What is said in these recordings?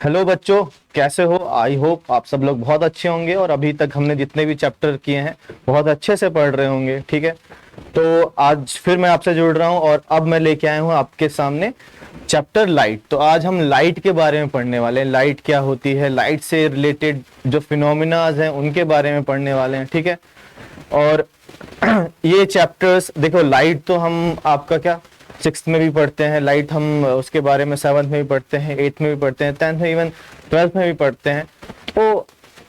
Hello बच्चों, कैसे हो? आई होप आप सब लोग बहुत अच्छे होंगे और अभी तक हमने जितने भी चैप्टर किए हैं बहुत अच्छे से पढ़ रहे होंगे। ठीक है, तो आज फिर मैं आपसे जुड़ रहा हूं और अब मैं लेके आया हूं आपके सामने चैप्टर लाइट। तो आज हम लाइट के बारे में पढ़ने वाले हैं। लाइट क्या होती है, लाइट से रिलेटेड जो फिनोमिनाज हैं उनके बारे में पढ़ने वाले हैं। ठीक है, और ये चैप्टर्स देखो, लाइट तो हम आपका क्या सिक्स में भी पढ़ते हैं, लाइट हम उसके बारे में सेवन्थ में भी पढ़ते हैं, एट्थ में भी पढ़ते हैं, टेंथ में, इवन ट्वेल्थ में भी पढ़ते हैं। तो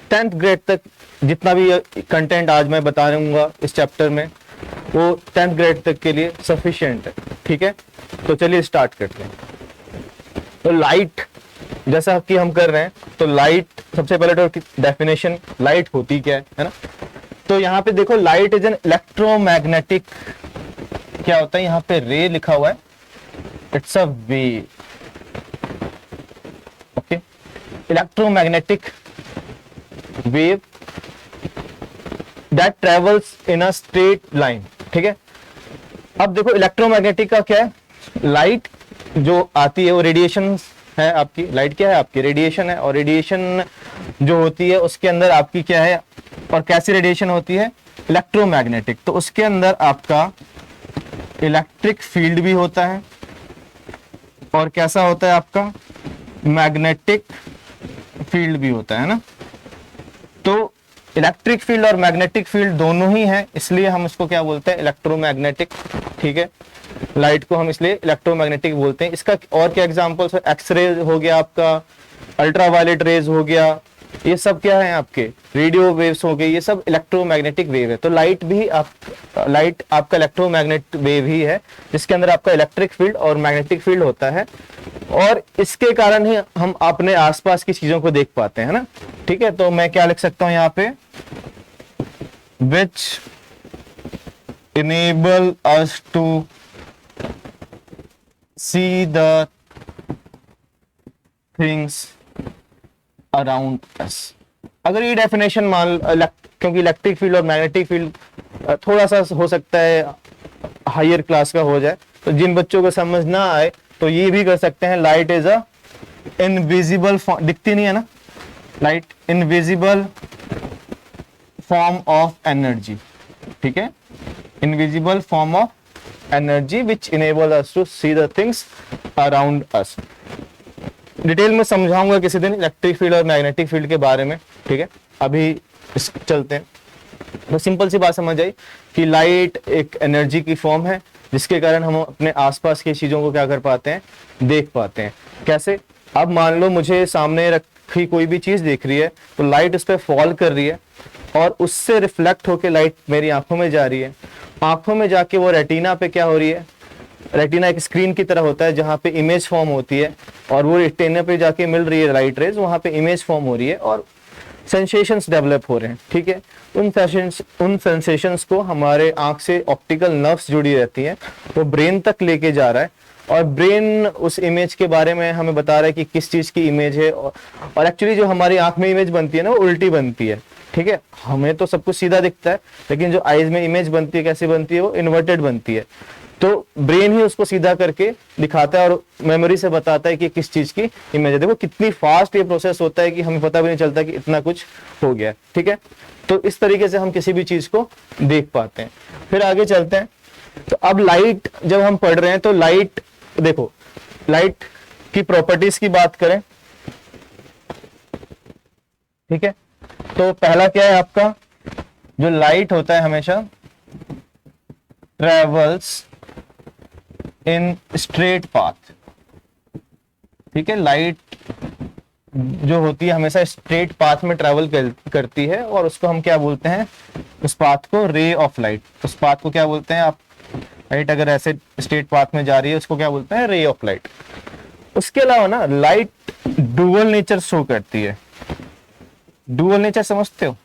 टेंथ ग्रेड तक जितना भी कंटेंट आज मैं बता दूंगा इस चैप्टर में वो टेंथ ग्रेड तक के लिए सफिशिएंट है। ठीक है, तो चलिए स्टार्ट करते हैं। तो लाइट जैसा कि हम कर रहे हैं, तो लाइट सबसे पहले तो डेफिनेशन लाइट होती क्या है ना। तो यहाँ पे देखो, लाइट इज एन इलेक्ट्रोमैग्नेटिक, क्या होता है यहाँ पे रे लिखा हुआ है, it's a wave. Okay, electromagnetic wave that travels in a straight line. ठीक है, अब देखो इलेक्ट्रोमैग्नेटिक का क्या है, लाइट जो आती है वो रेडिएशन है आपकी। लाइट क्या है आपकी? रेडिएशन है, और रेडिएशन जो होती है उसके अंदर आपकी क्या है और कैसी रेडिएशन होती है? इलेक्ट्रोमैग्नेटिक। तो उसके अंदर आपका इलेक्ट्रिक फील्ड भी होता है और कैसा होता है आपका? मैग्नेटिक फील्ड भी होता है ना। तो इलेक्ट्रिक फील्ड और मैग्नेटिक फील्ड दोनों ही है, इसलिए हम इसको क्या बोलते हैं? इलेक्ट्रोमैग्नेटिक। ठीक है, लाइट को हम इसलिए इलेक्ट्रोमैग्नेटिक बोलते हैं। इसका और क्या एग्जांपल्स है? एक्सरे हो गया आपका, अल्ट्रावायलेट रेज हो गया, ये सब क्या है आपके? रेडियो वेव्स हो गए, ये सब इलेक्ट्रोमैग्नेटिक वेव है। तो लाइट आपका इलेक्ट्रोमैग्नेटिक वेव ही है, जिसके अंदर आपका इलेक्ट्रिक फील्ड और मैग्नेटिक फील्ड होता है, और इसके कारण ही हम अपने आसपास की चीजों को देख पाते हैं ना। ठीक है, तो मैं क्या लिख सकता हूं यहाँ पे? विच enable us to see the things around us। अगर ये डेफिनेशन क्योंकि इलेक्ट्रिक फील्ड और मैग्नेटिक फील्ड थोड़ा सा हो सकता है हायर क्लास का हो जाए, तो जिन बच्चों को समझ ना आए तो ये भी कर सकते हैं। लाइट इज अ इनविजिबल, दिखती नहीं है ना, light invisible form of energy. ठीक है, invisible form of energy which enable us to see the things around us. Detail में समझाऊंगा किसी दिन इलेक्ट्रिक फील्ड और मैग्नेटिक फील्ड के बारे में। ठीक है, अभी चलते हैं। तो सिंपल सी बात समझ आई कि लाइट एक एनर्जी की फॉर्म है, जिसके कारण हम अपने आसपास की चीजों को क्या कर पाते हैं? देख पाते हैं। कैसे? अब मान लो मुझे सामने रखी कोई भी चीज दिख रही है, तो लाइट उस पर फॉल कर रही है और उससे रिफ्लेक्ट होकर लाइट मेरी आंखों में जा रही है। आंखों में जाके वो रेटिना पे क्या हो रही है? रेटिना एक स्क्रीन की तरह होता है जहां पे इमेज फॉर्म होती है, और वो रेटिना पे जाके मिल रही है लाइट रेज, वहां पे इमेज फॉर्म हो रही है और सेंसेशंस डेवलप हो रहे हैं। ठीक है, उन सेंसेशंस को हमारे आंख से ऑप्टिकल नर्व्स जुड़ी रहती हैं, वो ब्रेन तक लेके जा रहा है, और ब्रेन उस इमेज के बारे में हमें बता रहा है कि किस चीज की इमेज है। और एक्चुअली जो हमारी आंख में इमेज बनती है ना, वो उल्टी बनती है। ठीक है, हमें तो सब कुछ सीधा दिखता है, लेकिन जो आईज में इमेज बनती है कैसी बनती है? वो इन्वर्टेड बनती है। तो ब्रेन ही उसको सीधा करके दिखाता है और मेमोरी से बताता है कि किस चीज की इमेज है। देखो कितनी फास्ट ये प्रोसेस होता है कि हमें पता भी नहीं चलता कि इतना कुछ हो गया। ठीक है, तो इस तरीके से हम किसी भी चीज को देख पाते हैं। फिर आगे चलते हैं। तो अब लाइट जब हम पढ़ रहे हैं, तो लाइट देखो, लाइट की प्रॉपर्टीज की बात करें। ठीक है, तो पहला क्या है आपका? जो लाइट होता है हमेशा ट्रेवल्स इन स्ट्रेट पाथ। ठीक है, लाइट जो होती है हमेशा स्ट्रेट पाथ में ट्रेवल करती है, और उसको हम क्या बोलते हैं? उस पाथ को रे ऑफ लाइट। उस पाथ को क्या बोलते हैं आप? लाइट अगर ऐसे स्ट्रेट पाथ में जा रही है, उसको क्या बोलते हैं? Ray of light. उसके अलावा ना लाइट डुअल नेचर शो करती है। डुअल नेचर समझते हो?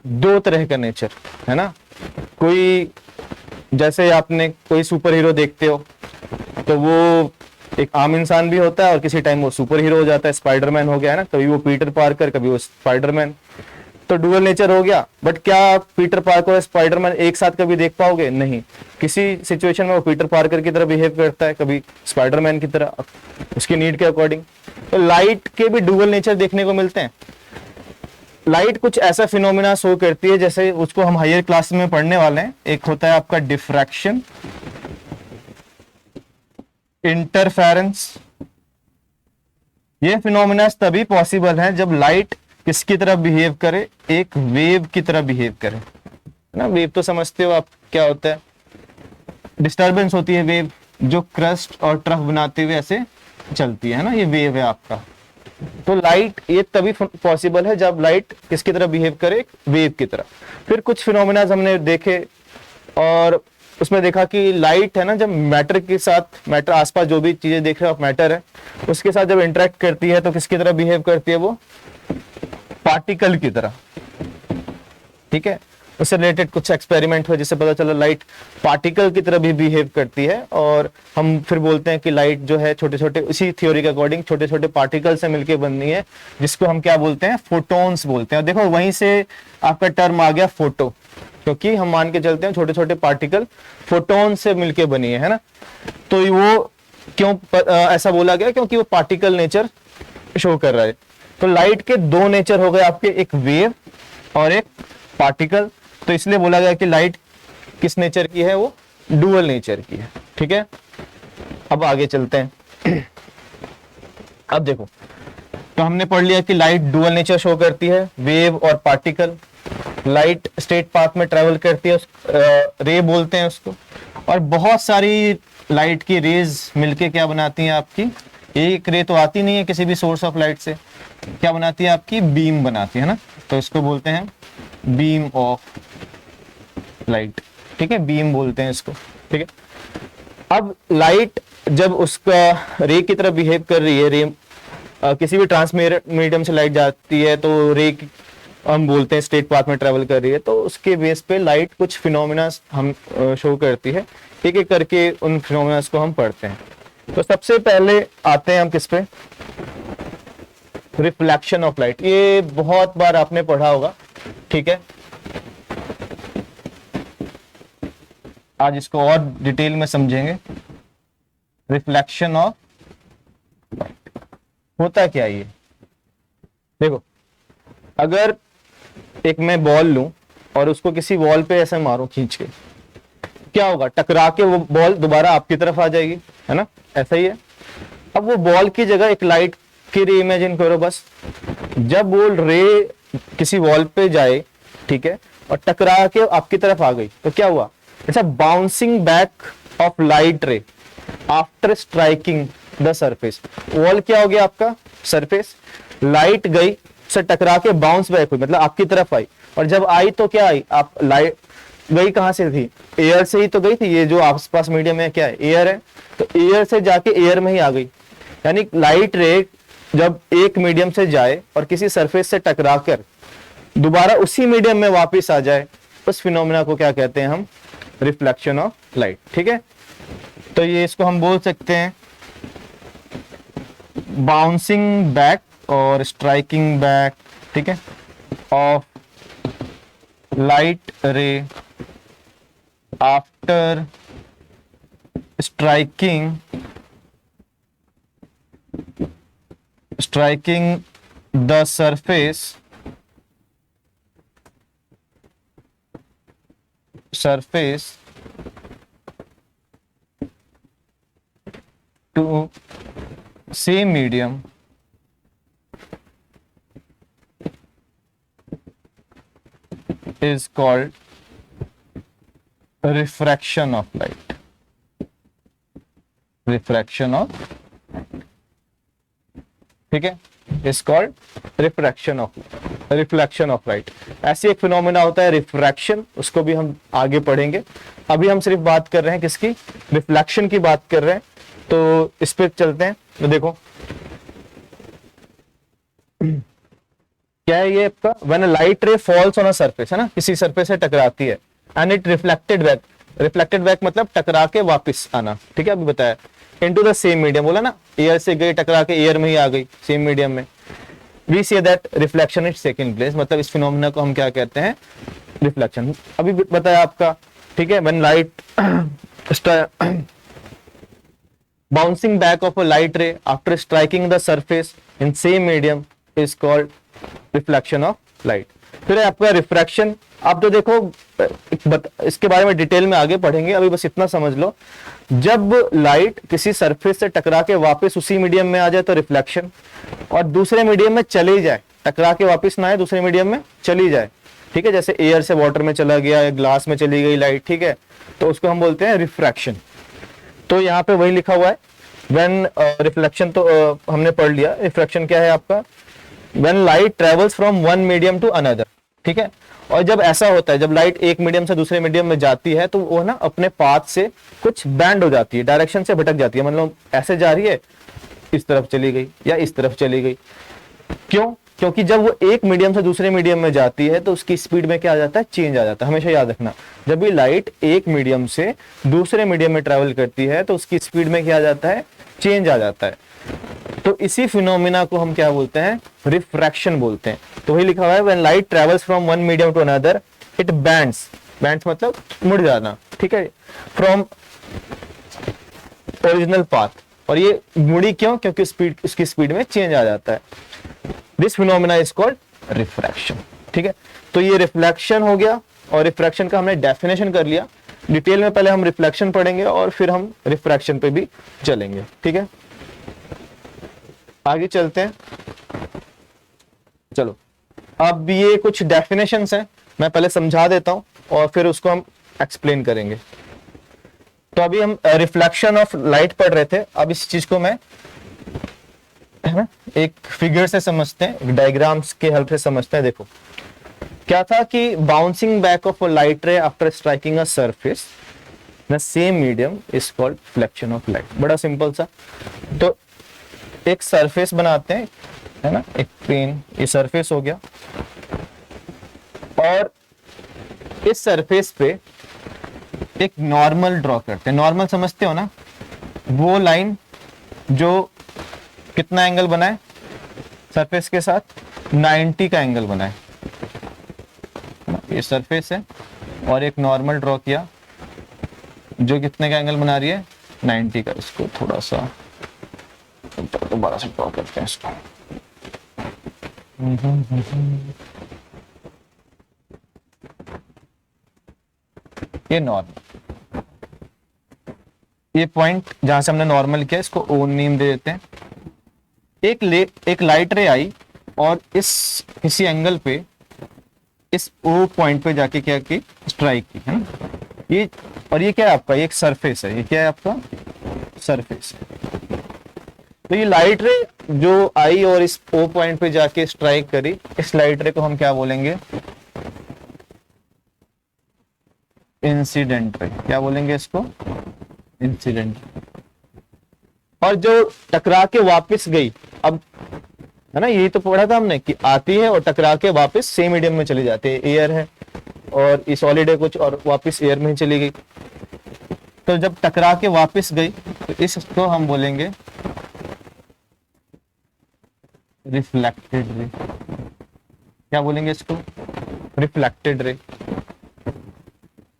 दो तरह का नेचर है ना। कोई जैसे आपने कोई सुपर हीरो देखते हो, तो वो एक आम इंसान भी होता है और किसी टाइम वो सुपर हीरो हो जाता है। स्पाइडरमैन हो गया है ना, कभी वो पीटर पार्कर, कभी वो स्पाइडरमैन। तो डुअल नेचर हो गया। बट क्या आप पीटर पार्कर और स्पाइडरमैन एक साथ कभी देख पाओगे? नहीं। किसी सिचुएशन में वो पीटर पार्कर की तरह बिहेव करता है, कभी स्पाइडरमैन की तरह, उसकी नीड के अकॉर्डिंग। तो तो लाइट के भी डुअल नेचर देखने को मिलते हैं। लाइट कुछ ऐसा फिनोमिना शो करती है जैसे उसको हम हायर क्लास में पढ़ने वाले हैं। एक होता है आपका डिफ्रैक्शन, इंटरफेरेंस। ये फिनोमिना तभी पॉसिबल है जब लाइट किसकी तरह बिहेव करे, एक वेव की तरह बिहेव करे ना। वेव तो समझते हो आप क्या होता है, डिस्टरबेंस होती है वेव जो क्रस्ट और ट्रफ बनाते हुए ऐसे चलती है ना, ये वेव है आपका। तो लाइट ये तभी पॉसिबल है जब लाइट किसकी तरह बिहेव करे, एक वेव की तरह। फिर कुछ फिनोमिना हमने देखे और उसमें देखा कि लाइट है ना, जब मैटर के साथ, मैटर आसपास जो भी चीजें देख रहे हो आप मैटर है, उसके साथ जब इंटरेक्ट करती है तो किसकी तरह बिहेव करती है, वो पार्टिकल की तरह। ठीक है, उससे रिलेटेड कुछ एक्सपेरिमेंट हुए जिससे पता चला लाइट पार्टिकल की तरह भी बिहेव करती है। और हम फिर बोलते हैं कि लाइट जो है छोटे छोटे, उसी थ्योरी के अकॉर्डिंग छोटे छोटे पार्टिकल से मिलकर बननी है, जिसको हम क्या बोलते हैं, फोटॉन्स बोलते हैं। और देखो वहीं से आपका टर्म आ गया फोटो, क्योंकि हम मान के चलते हैं छोटे छोटे पार्टिकल फोटोन से मिलके बनी है ना। तो वो क्यों ऐसा बोला गया, क्योंकि वो पार्टिकल नेचर शो कर रहा है। तो लाइट के दो नेचर हो गए आपके, एक वेव और एक पार्टिकल। तो इसलिए बोला गया कि लाइट किस नेचर की है, वो डुअल नेचर की है। ठीक है, अब आगे चलते हैं। अब देखो, तो हमने पढ़ लिया कि लाइट डुअल नेचर शो करती है, वेव और पार्टिकल। लाइट स्ट्रेट पाथ में ट्रेवल करती है, रे बोलते हैं उसको। और बहुत सारी लाइट की रेज मिलके क्या बनाती हैं आपकी, एक रे तो आती नहीं है किसी भी सोर्स ऑफ लाइट से, क्या बनाती है आपकी, बीम बनाती है ना। तो इसको बोलते हैं बीम ऑफ लाइट। ठीक है, बीम बोलते हैं इसको। ठीक है, अब लाइट जब उसका रे की तरह बिहेव कर रही है, रे किसी भी ट्रांसमिट मीडियम से लाइट जाती है तो रे हम बोलते हैं स्ट्रेट पाथ में ट्रेवल कर रही है, तो उसके बेस पे लाइट कुछ फिनोमिना हम शो करती है। एक एक करके उन फिनोमिना को हम पढ़ते हैं। तो सबसे पहले आते हैं हम किस पे, रिफ्लेक्शन ऑफ लाइट। ये बहुत बार आपने पढ़ा होगा। ठीक है, आज इसको और डिटेल में समझेंगे। रिफ्लेक्शन ऑफ लाइट होता क्या ये, देखो अगर एक मैं बॉल लूं और उसको किसी वॉल पे ऐसे मारूं खींच के, क्या होगा, टकरा के वो बॉल दोबारा आपकी तरफ आ जाएगी, है ना, ऐसा ही है। अब वो बॉल की जगह एक लाइट की रे इमेजिन करो बस। जब वो रे किसी वॉल पे जाए, ठीक है, और टकरा के आपकी तरफ आ गई, तो क्या हुआ, it's a bouncing back of light रे after striking the surface. Wall क्या हो गया आपका, सरफेस, लाइट गई से टकरा के बाउंस बैक हुई, मतलब आपकी तरफ आई। और जब आई तो क्या आई, आप लाइट गई कहां से थी, एयर से ही तो गई थी। ये जो आसपास मीडियम है क्या है, एयर है, तो एयर से जाके एयर में ही आ गई। यानी लाइट रे जब एक मीडियम से जाए और किसी सरफेस से टकराकर दोबारा उसी मीडियम में वापस आ जाए, उस फिनोमेना को क्या कहते हैं हम, रिफ्लेक्शन ऑफ लाइट। ठीक है, तो ये इसको हम बोल सकते हैं बाउंसिंग बैक और स्ट्राइकिंग बैक, ठीक है, ऑफ लाइट रे after striking the surface to same medium is called refraction of light. Refraction of light. ठीक है, is called refraction of light. ऐसी एक फिनोमेना होता है रिफ्रैक्शन, उसको भी हम आगे पढ़ेंगे। अभी हम सिर्फ बात कर रहे हैं किसकी, रिफ्लेक्शन की बात कर रहे हैं। तो इस पे चलते हैं। तो देखो क्या है ये आपका, व्हेन अ लाइट रे फॉल्स ऑन अ सरफेस, है ना, किसी सरफेस से टकराती है, एंड इट रिफ्लेक्टेड बैक मतलब टकरा के वापस आना, ठीक है, अभी बताया, इनटू द सेम मीडियम, बोला ना, एयर से गई टकरा के एयर में ही आ गई, सेम मीडियम में, we see that reflection is taking place, मतलब इस फिनोमेना को हम क्या कहते हैं, रिफ्लेक्शन। अभी बताया आपका, ठीक है, when light bouncing back of a light रे after striking the surface in same medium is called reflection of light. फिर है आपका रिफ्रैक्शन। आप तो देखो इसके बारे में डिटेल में आगे पढ़ेंगे, अभी बस इतना समझ लो, जब लाइट किसी सरफेस से टकरा के वापस उसी मीडियम में आ जाए तो रिफ्लेक्शन, और दूसरे मीडियम में चली जाए, टकरा के वापस ना आए, दूसरे मीडियम में चली जाए, ठीक है, जैसे एयर से वाटर में चला गया या ग्लास में चली गई लाइट, ठीक है, तो उसको हम बोलते हैं रिफ्रैक्शन। तो यहाँ पे वही लिखा हुआ है व्हेन रिफ्लेक्शन, तो हमने पढ़ लिया। रिफ्रैक्शन क्या है आपका? When light travels from one medium to another, ठीक है। और जब ऐसा होता है, जब लाइट एक मीडियम से दूसरे मीडियम में जाती है तो वो ना अपने पाथ से कुछ बैंड हो जाती है, डायरेक्शन से भटक जाती है, मतलब ऐसे जा रही है, इस तरफ चली गई या इस तरफ चली गई। क्यों? क्योंकि जब वो एक मीडियम से दूसरे मीडियम में जाती है तो उसकी स्पीड में क्या आ जाता है? चेंज आ जाता है। हमेशा याद रखना, जब भी लाइट एक मीडियम से दूसरे मीडियम में ट्रेवल करती है तो उसकी स्पीड में क्या आ जाता है? चेंज आ जाता है। तो इसी फिनोमिना को हम क्या बोलते हैं? रिफ्रैक्शन बोलते हैं। तो वही लिखा हुआ है when light travels from one medium to another it bends, bends मतलब मुड़ जाना, ठीक है, फ्रॉम ओरिजिनल पाथ। और ये मुड़ी क्यों? क्योंकि स्पीड, उसकी स्पीड में चेंज आ जाता है। This phenomena is called refraction, ठीक है। तो ये रिफ्लेक्शन हो गया, और रिफ्रैक्शन का हमने डेफिनेशन कर लिया। डिटेल में पहले हम रिफ्लेक्शन पढ़ेंगे और फिर हम रिफ्रैक्शन पे भी चलेंगे, ठीक है। आगे चलते हैं, चलो। अब ये कुछ डेफिनेशंस हैं, मैं पहले समझा देता हूं और फिर उसको हम एक्सप्लेन करेंगे। तो अभी हम रिफ्लेक्शन ऑफ लाइट पढ़ रहे थे, अब इस चीज को मैं, है ना, एक फिगर से समझते हैं, एक डायग्राम्स के हेल्प से समझते हैं। देखो क्या था कि bouncing back of a light रे after striking a surface the same medium is called reflection of light. बड़ा सिंपल सा। तो एक सरफेस बनाते हैं, है ना, एक प्लेन, ये सरफेस हो गया, और इस सरफेस पे एक नॉर्मल ड्रॉ करते हैं। नॉर्मल समझते हो ना, वो लाइन जो कितना एंगल बनाए सरफेस के साथ? 90 का एंगल बनाए। ये सरफेस है और एक नॉर्मल ड्रॉ किया जो कितने का एंगल बना रही है? 90 का। इसको थोड़ा सा दोबारा से ड्रॉ करते हैं इसको। ये नॉर्मल, ये पॉइंट जहां से हमने नॉर्मल किया इसको ओ नेम दे देते हैं। एक लाइट रे आई और इस किसी एंगल पे इस ओ पॉइंट पे जाके क्या की? स्ट्राइक की, है ना। ये, और ये क्या है आपका? ये एक सरफेस है। ये क्या है आपका? सरफेस। तो ये लाइट रे जो आई और इस ओ पॉइंट पे जाके स्ट्राइक करी, इस लाइट रे को हम क्या बोलेंगे? Incident ray. क्या बोलेंगे इसको? इंसिडेंट। और जो टकरा के वापस गई, अब, है ना, यही तो पढ़ा था हमने कि आती है और टकरा के वापस सेम मीडियम में चली जाती है। एयर है और ये सॉलिड है कुछ, और वापस एयर में ही चली गई। तो जब टकरा के वापस गई तो इसको हम बोलेंगे रिफ्लेक्टेड रे। क्या बोलेंगे इसको? Reflected ray.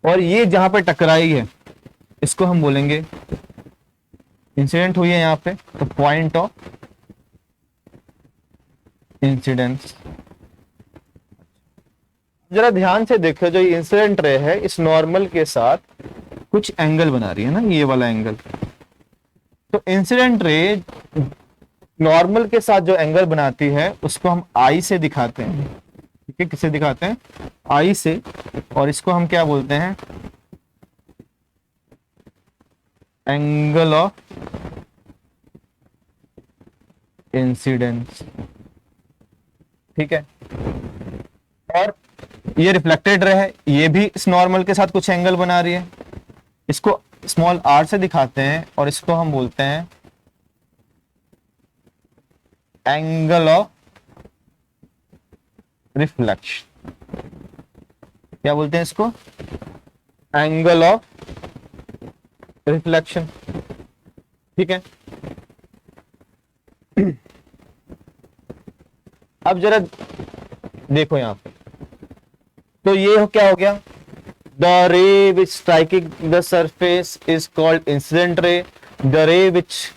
और ये जहां पे टकराई है इसको हम बोलेंगे, इंसिडेंट हुई है यहाँ पे, तो पॉइंट ऑफ इंसिडेंस। जरा ध्यान से देखो, जो इंसिडेंट रे है इस नॉर्मल के साथ कुछ एंगल बना रही है ना, ये वाला एंगल। तो इंसिडेंट रे नॉर्मल के साथ जो एंगल बनाती है उसको हम आई से दिखाते हैं, ठीक है। किसे दिखाते हैं? आई से। और इसको हम क्या बोलते हैं? एंगल ऑफ इंसिडेंस, ठीक है। और ये रिफ्लेक्टेड रे है, ये भी इस नॉर्मल के साथ कुछ एंगल बना रही है। इसको स्मॉल आर से दिखाते हैं और इसको हम बोलते हैं एंगल ऑफ रिफ्लेक्शन। क्या बोलते हैं इसको? एंगल ऑफ रिफ्लेक्शन, ठीक है। अब जरा देखो यहां पे, तो ये क्या हो गया? द रे विच striking the surface is called incident ray the ray which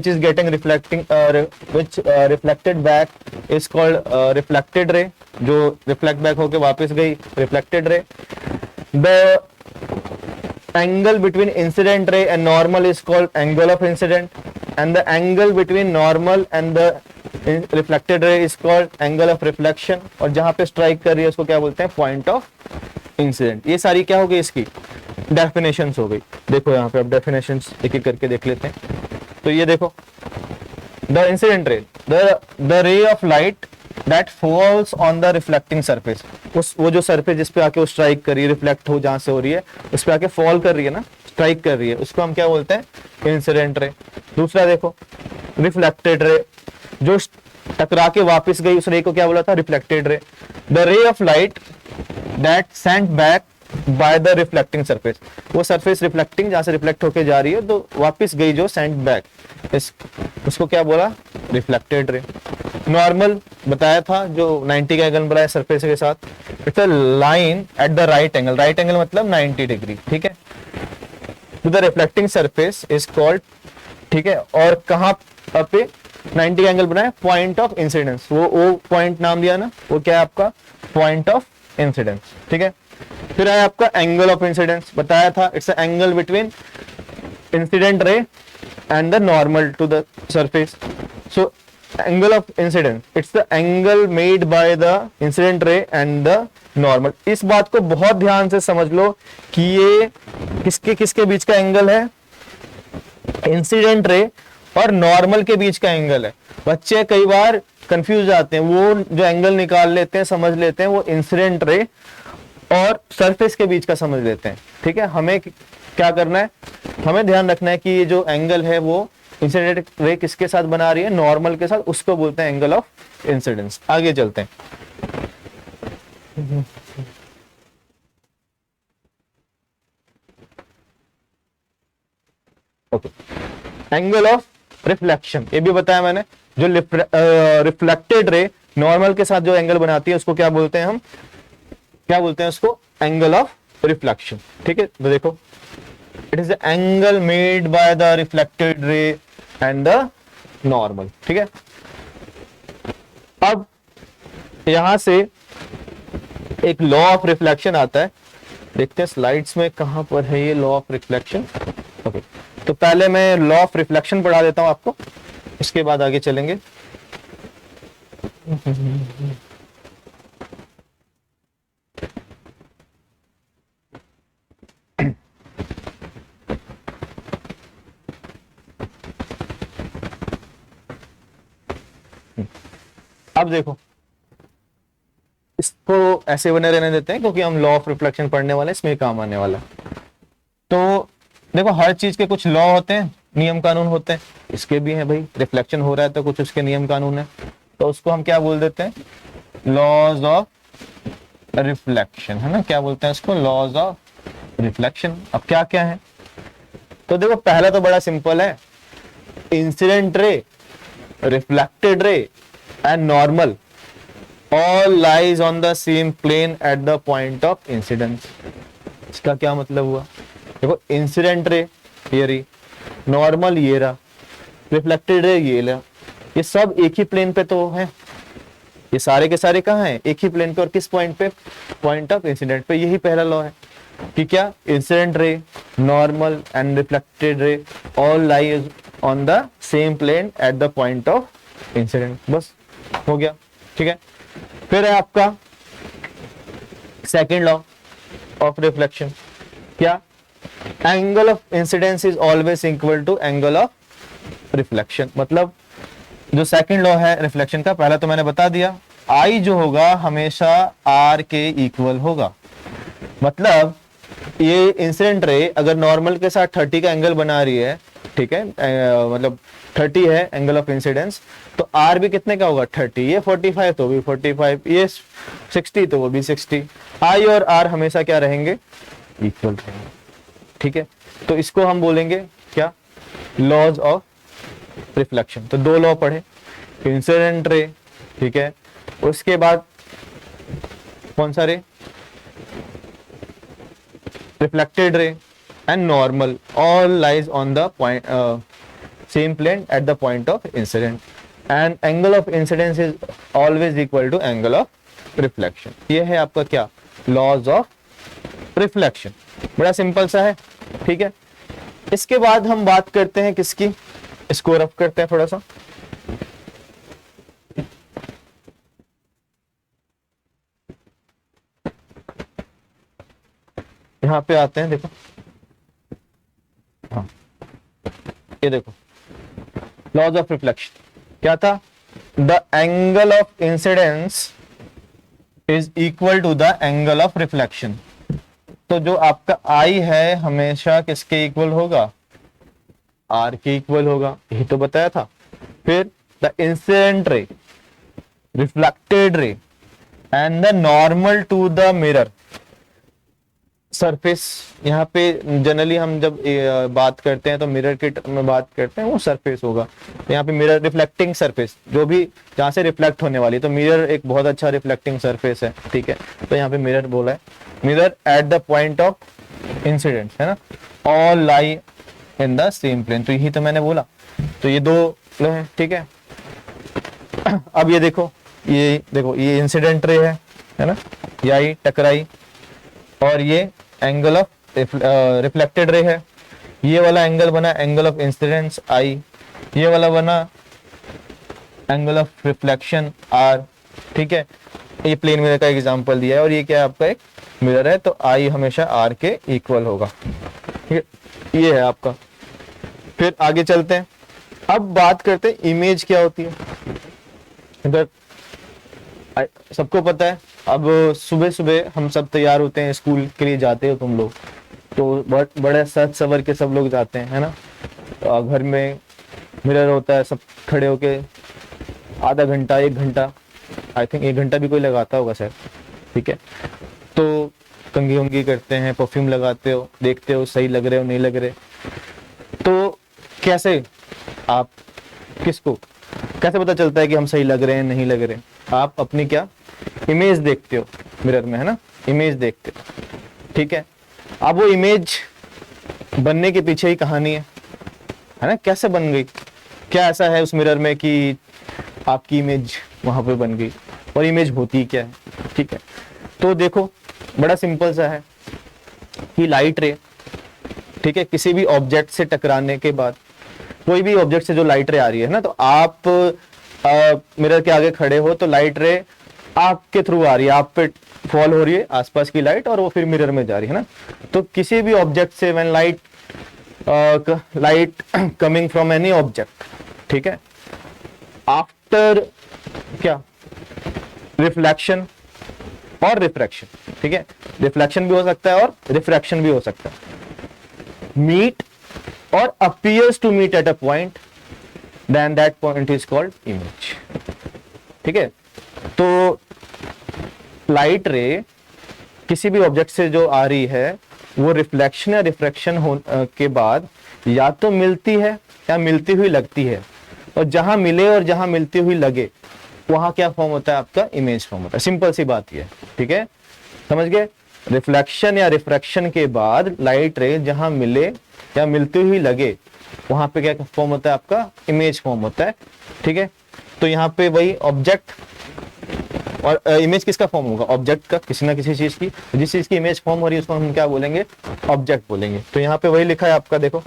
is getting reflecting which reflected back is called reflected ray, जो reflect back होके वापस गई reflected ray. The angle between incident ray and normal is called angle of incident, and the angle between normal and the reflected ray is called angle of reflection. और जहां पे strike कर रही है उसको क्या बोलते हैं, point of incident. ये सारी क्या हो गई, इसकी डेफिनेशंस हो गई. देखो यहाँ पे अब डेफिनेशंस एक एक करके देख लेते हैं. तो ये देखो, द इंसिडेंट रे, the ray of light that falls on the reflecting surface. वो जो सरफेस जिस पे आके वो स्ट्राइक कर रही है, रिफ्लेक्ट हो जहां से हो रही है, उस पे आके फॉल कर रही है ना, स्ट्राइक कर रही है, उसको हम क्या बोलते हैं, इंसिडेंट रे. दूसरा देखो, रिफ्लेक्टेड रे, जो टकरा के वापस गई, उस रे को क्या बोला था, reflected ray. The ray of light that sent back by the reflecting surface, वो सरफेस रिफ्लेक्टिंग जहां से रिफ्लेक्ट होके जा रही है तो वापस गई जो सेंट बैक, उसको क्या बोला, रिफ्लेक्टेड रे. नॉर्मल बताया था, जो 90 का एंगल बनाया सरफेस के साथ, it's a line at the right angle, right angle मतलब 90 डिग्री, ठीक है, to the reflecting surface is called, ठीक है. और कहां पे 90 का एंगल बनाया, पॉइंट ऑफ इंसिडेंस, वो पॉइंट नाम दिया ना, वो क्या है आपका, पॉइंट ऑफ इंसिडेंस, ठीक है. फिर है आपका एंगल ऑफ इंसिडेंस, बताया था, it's angle between incident ray and the normal to the surface. So angle of incidence, it's the angle made by the incident ray and the normal. इस बात को बहुत ध्यान से समझ लो कि ये किसके किसके बीच का एंगल है, इंसिडेंट रे और नॉर्मल के बीच का एंगल है. बच्चे कई बार कंफ्यूज जाते हैं, वो जो एंगल निकाल लेते हैं, समझ लेते हैं वो इंसिडेंट रे और सरफेस के बीच का समझ लेते हैं, ठीक है. हमें क्या करना है, हमें ध्यान रखना है कि ये जो एंगल है वो इंसिडेंट रे किसके साथ बना रही है, नॉर्मल के साथ, उसको बोलते हैं एंगल ऑफ इंसिडेंस. आगे चलते हैं. ओके, एंगल ऑफ रिफ्लेक्शन, ये भी बताया मैंने, जो रिफ्लेक्टेड रे नॉर्मल के साथ जो एंगल बनाती है उसको क्या बोलते हैं, हम क्या बोलते हैं उसको, एंगल ऑफ रिफ्लेक्शन, ठीक है. तो देखो, it is the angle made by the reflected ray and the normal, ठीक है. अब यहां से एक लॉ ऑफ रिफ्लेक्शन आता है, देखते हैं स्लाइड्स में कहां पर है ये लॉ ऑफ रिफ्लेक्शन. ओके, तो पहले मैं लॉ ऑफ रिफ्लेक्शन पढ़ा देता हूं आपको, इसके बाद आगे चलेंगे. अब देखो, इसको ऐसे बने रहने देते हैं क्योंकि हम लॉ ऑफ रिफ्लेक्शन पढ़ने वाले हैं, इसमें काम आने वाला. तो देखो, हर चीज के कुछ लॉ होते हैं, नियम कानून होते हैं, इसके भी हैं भाई. रिफ्लेक्शन हो रहा है तो कुछ उसके नियम कानून है, तो उसको हम क्या बोल देते हैं, लॉज ऑफ रिफ्लेक्शन, है ना, क्या बोलते हैं इसको, लॉज ऑफ रिफ्लेक्शन. अब क्या क्या है, तो देखो, पहला तो बड़ा सिंपल है, incident ray, reflected ray and normal all lies on the same plane at the point of incidence. इसका क्या मतलब हुआ, देखो, इंसिडेंट रे ये रही, नॉर्मल ये रहा, रिफ्लेक्टेड रे ये रहा, ये सब एक ही प्लेन पे तो है, ये सारे के सारे कहाँ हैं, एक ही प्लेन पे. और किस पॉइंट पे, पॉइंट ऑफ इंसिडेंट पे. यही पहला लॉ है कि क्या, incident ray, normal and reflected ray all lies on the same plane at the point of incident. बस हो गया, ठीक है. फिर है आपका सेकेंड लॉ ऑफ रिफ्लेक्शन, क्या, angle of incidence is always equal to angle of reflection. मतलब जो सेकेंड लॉ है रिफ्लेक्शन का, पहला तो मैंने बता दिया, आई जो होगा हमेशा आर के इक्वल होगा. मतलब ये इंसिडेंट रे अगर नॉर्मल के साथ 30 का एंगल बना रही है, ठीक है, मतलब 30 है एंगल ऑफ इंसिडेंस, तो आर भी कितने का होगा, 30. ये 45 तो भी 45, ये 60 तो वो भी 60. आई और आर हमेशा क्या रहेंगे, इक्वल रहेंगे, ठीक है. तो इसको हम बोलेंगे क्या, लॉज ऑफ रिफ्लेक्शन. तो दो लॉ पढ़े, इंसिडेंट रे, ठीक है, उसके बाद कौन सा रे, रिफ्लेक्टेड रे and normal all lies on the point same plane at the point of incident, and angle of incidence is always equal to angle of reflection. ये है आपका क्या, laws of reflection. बड़ा सिंपल सा है, ठीक है. इसके बाद हम बात करते हैं किसकी, इसको रफ करते हैं थोड़ा सा. यहां पे आते हैं, देखो, हाँ, ये देखो लॉज ऑफ रिफ्लेक्शन क्या था, the angle of incidence is equal to the angle of reflection. तो जो आपका आई है हमेशा किसके इक्वल होगा, आर के इक्वल होगा, यही तो बताया था. फिर the incident ray, reflected ray and the normal to the mirror surface. यहाँ पे जनरली हम जब बात करते हैं तो मिरर के में बात करते हैं, वो सरफेस होगा. तो यहाँ पे मिरर रिफ्लेक्टिंग सरफेस, जो भी जहाँ से रिफ्लेक्ट होने वाली, तो मिरर एक बहुत अच्छा रिफ्लेक्टिंग सरफेस है, ठीक है. तो यहाँ पे मिरर बोला है, mirror at the point of incident, है ना, all lie in the same plane. तो यही तो मैंने बोला. तो ये दो है, ठीक है. अब ये देखो, ये इंसिडेंट रे है ना, ये आई टकराई, और ये एंगल ऑफ रिफ्लेक्टेड रे है. ये वाला एंगल बना एंगल ऑफ इंसिडेंस आई, ये वाला बना एंगल ऑफ रिफ्लेक्शन आर, ठीक है. ये प्लेन मिरर का एग्जांपल दिया है, और ये क्या है, आपका एक मिरर है, तो आई हमेशा आर के इक्वल होगा, ठीक है. ये है आपका. फिर आगे चलते हैं, अब बात करते हैं इमेज क्या होती है. इधर सबको पता है, अब सुबह सुबह हम सब तैयार होते हैं, स्कूल के लिए जाते हो तुम लोग, तो बड़े सज सवर के सब लोग जाते हैं, है ना. तो घर में मिरर होता है, सब खड़े होके आधा घंटा 1 घंटा, आई थिंक 1 घंटा भी कोई लगाता होगा शायद, ठीक है. तो कंघी उंगी करते हैं, परफ्यूम लगाते हो, देखते हो सही लग रहे हो नहीं लग रहे. तो कैसे आप, किसको कैसे पता चलता है कि हम सही लग रहे हैं नहीं लग रहे हैं, आप अपनी क्या इमेज देखते हो मिरर में, है ना, इमेज देखते हो, ठीक है. अब वो इमेज बनने के पीछे ही कहानी है ना, कैसे बन गई, क्या ऐसा है उस मिरर में कि आपकी इमेज वहां पे बन गई, और इमेज होती क्या है, ठीक है. तो देखो बड़ा सिंपल सा है कि लाइट रे, ठीक है, किसी भी ऑब्जेक्ट से टकराने के बाद, कोई भी ऑब्जेक्ट से जो लाइट रे आ रही है ना, तो आप मिरर के आगे खड़े हो तो लाइट रे आपके थ्रू आ रही है, आप पे फॉल हो रही है आसपास की लाइट, और वो फिर मिरर में जा रही है ना. तो किसी भी ऑब्जेक्ट से when light coming from any object, ठीक है, आफ्टर क्या रिफ्लेक्शन और रिफ्रैक्शन, ठीक है, रिफ्लेक्शन भी हो सकता है और रिफ्रैक्शन भी हो सकता है, मीट और appears to meet at a point, then that point is called image, ठीक है. तो लाइट रे किसी भी ऑब्जेक्ट से जो आ रही है, वो रिफ्लेक्शन या रिफ्रैक्शन के बाद या तो मिलती है या मिलती हुई लगती है, और जहां मिले और जहां मिलती हुई लगे वहां क्या फॉर्म होता है, आपका इमेज फॉर्म होता है. सिंपल सी बात ये, ठीक है, समझ गए. रिफ्लेक्शन या रिफ्रैक्शन के बाद लाइट रे जहां मिले या मिलती हुई लगे, वहां पे क्या फॉर्म होता है, आपका इमेज फॉर्म होता है, ठीक है. तो यहाँ पे वही ऑब्जेक्ट, और इमेज किसका फॉर्म होगा, ऑब्जेक्ट का, किसी ना किसी चीज की, जिस चीज की इमेज फॉर्म हो रही है उसको हम क्या बोलेंगे, ऑब्जेक्ट बोलेंगे. तो यहाँ पे वही लिखा है आपका, देखो,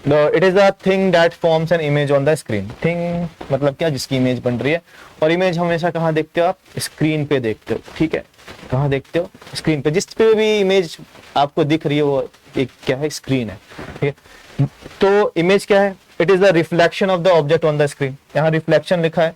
it is a thing that forms an image on the screen. Thing मतलब क्या, जिसकी इमेज बन रही है, और इमेज हमेशा कहाँ देखते हो आप, स्क्रीन पे देखते हो, ठीक है. कहाँ देखते हो, स्क्रीन पे. जिस पे भी इमेज आपको दिख रही है वो एक क्या है, स्क्रीन है, ठीक है. तो इमेज क्या है, it is the reflection of the object on the screen. यहाँ रिफ्लेक्शन लिखा है,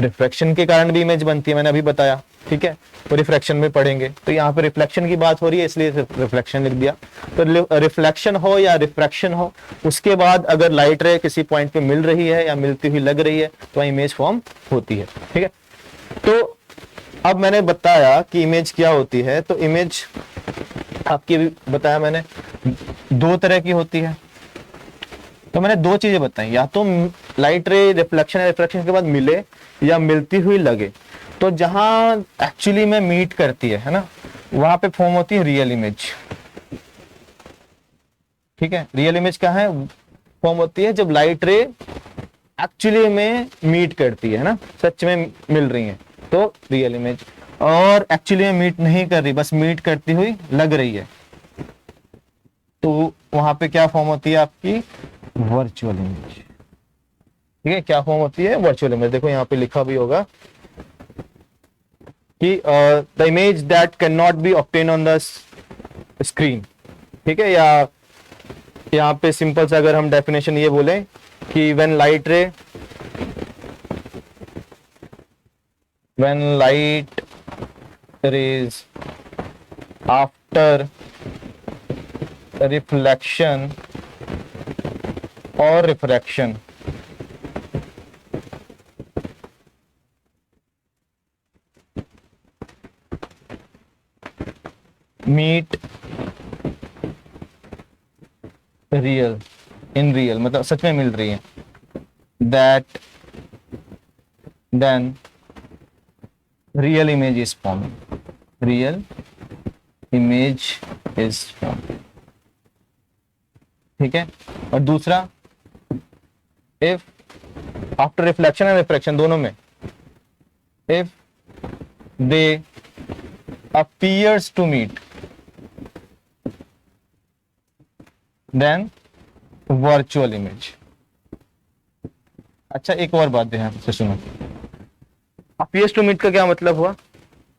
रिफ्लेक्शन के कारण भी इमेज बनती है, मैंने अभी बताया, ठीक है. तो रिफ्लेक्शन में पढ़ेंगे, तो यहाँ पे रिफ्लेक्शन की बात हो रही है इसलिए रिफ्लेक्शन लिख दिया. तो रिफ्लेक्शन हो या रिफ्रैक्शन हो, उसके बाद अगर लाइट रे किसी पॉइंट पे मिल रही है या मिलती हुई लग रही है, तो इमेज फॉर्म होती है, ठीक है. तो अब मैंने बताया कि इमेज क्या होती है. तो इमेज आपकी भी बताया मैंने, 2 तरह की होती है. तो मैंने 2 चीजें बताई, या तो लाइट रे रिफ्लेक्शन या रिफ्रैक्शन के बाद मिले या मिलती हुई लगे. तो जहां एक्चुअली में मीट करती है ना, वहां पे फॉर्म होती है रियल इमेज. ठीक है, रियल इमेज कहाँ है फॉर्म होती है जब लाइट रे एक्चुअली में मीट करती है ना, सच में मिल रही है तो रियल इमेज, और एक्चुअली में मीट नहीं कर रही, बस मीट करती हुई लग रही है, तो वहां पे क्या फॉर्म होती है आपकी वर्चुअल इमेज। ठीक है, क्या फॉर्म होती है वर्चुअल इमेज। देखो यहाँ पे लिखा भी होगा कि the image that can not be obtain on the screen. ठीक है, या यहाँ पे सिंपल सा अगर हम डेफिनेशन ये बोले कि when light rays after reflection और refraction meet real in real, मतलब सच में मिल रही है, that then real image is forming, real image is forming. ठीक है, और दूसरा if after reflection and refraction दोनों में, if they appears to meet then virtual image। अच्छा, एक और बात ध्यान से सुनो, appears to meet का क्या मतलब हुआ,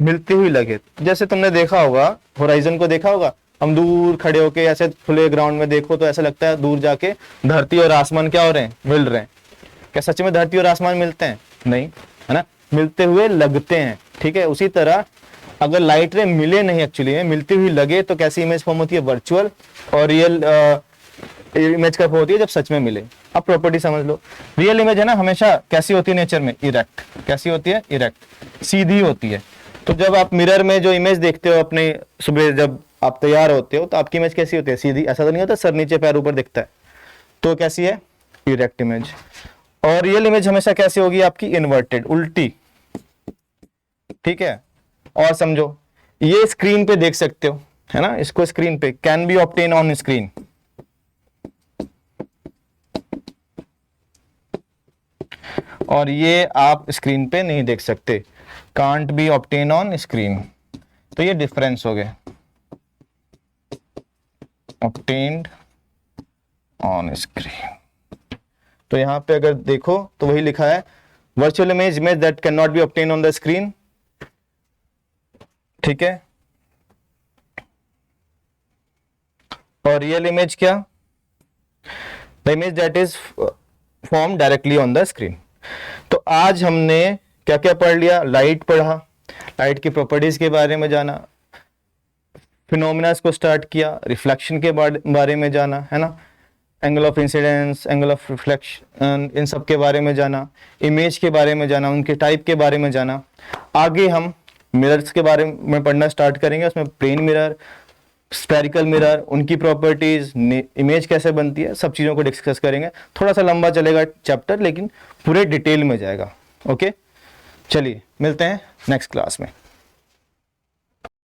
मिलती हुई लगे। जैसे तुमने देखा होगा, होराइजन को देखा होगा, हम दूर खड़े होके ऐसे खुले ग्राउंड में देखो तो ऐसा लगता है दूर जाके धरती और आसमान क्या हो रहे हैं, मिल रहे हैं। क्या सच में धरती और आसमान मिलते हैं? नहीं, है ना, मिलते हुए लगते हैं। ठीक है, उसी तरह अगर लाइट रे मिले नहीं, एक्चुअली में मिलती हुई लगे, तो कैसी इमेज फॉर्म होती है, वर्चुअल। और रियल इमेज का फॉर्म होती है जब सच में मिले। अब प्रॉपर्टी समझ लो, रियल इमेज है ना हमेशा कैसी होती है नेचर में, इरेक्ट। कैसी होती है? इरेक्ट, सीधी होती है। तो जब आप मिरर में जो इमेज देखते हो अपने, सुबह जब आप तैयार होते हो तो आपकी इमेज कैसी होती है, सीधी। ऐसा तो नहीं होता सर नीचे पैर ऊपर दिखता है, तो कैसी है, इरेक्ट इमेज। और रियल इमेज हमेशा कैसी होगी आपकी, इन्वर्टेड, उल्टी। ठीक है, और समझो ये स्क्रीन पे देख सकते हो, है ना, इसको स्क्रीन पे, can be obtain on screen. और ये आप स्क्रीन पे नहीं देख सकते, can't be obtain on screen. तो ये डिफरेंस हो गया, ऑब्टेन्ड ऑन स्क्रीन। तो यहां पे अगर देखो तो वही लिखा है, virtual image that can not be obtain on the screen. ठीक है, और रियल इमेज क्या, the image that is form directly on the screen. तो आज हमने क्या क्या पढ़ लिया, लाइट पढ़ा, लाइट की प्रॉपर्टीज के बारे में जाना, फिनोमेना को स्टार्ट किया, रिफ्लेक्शन के बारे में जाना, है ना, angle of incidence, angle of reflection, इन सब के बारे में जाना, इमेज के बारे में जाना, उनके टाइप के बारे में जाना। आगे हम मिरर्स के बारे में पढ़ना स्टार्ट करेंगे, उसमें प्लेन मिरर, स्फेरिकल मिरर, उनकी प्रॉपर्टीज, इमेज कैसे बनती है, सब चीज़ों को डिस्कस करेंगे। थोड़ा सा लंबा चलेगा चैप्टर, लेकिन पूरे डिटेल में जाएगा। ओके, चलिए मिलते हैं नेक्स्ट क्लास में।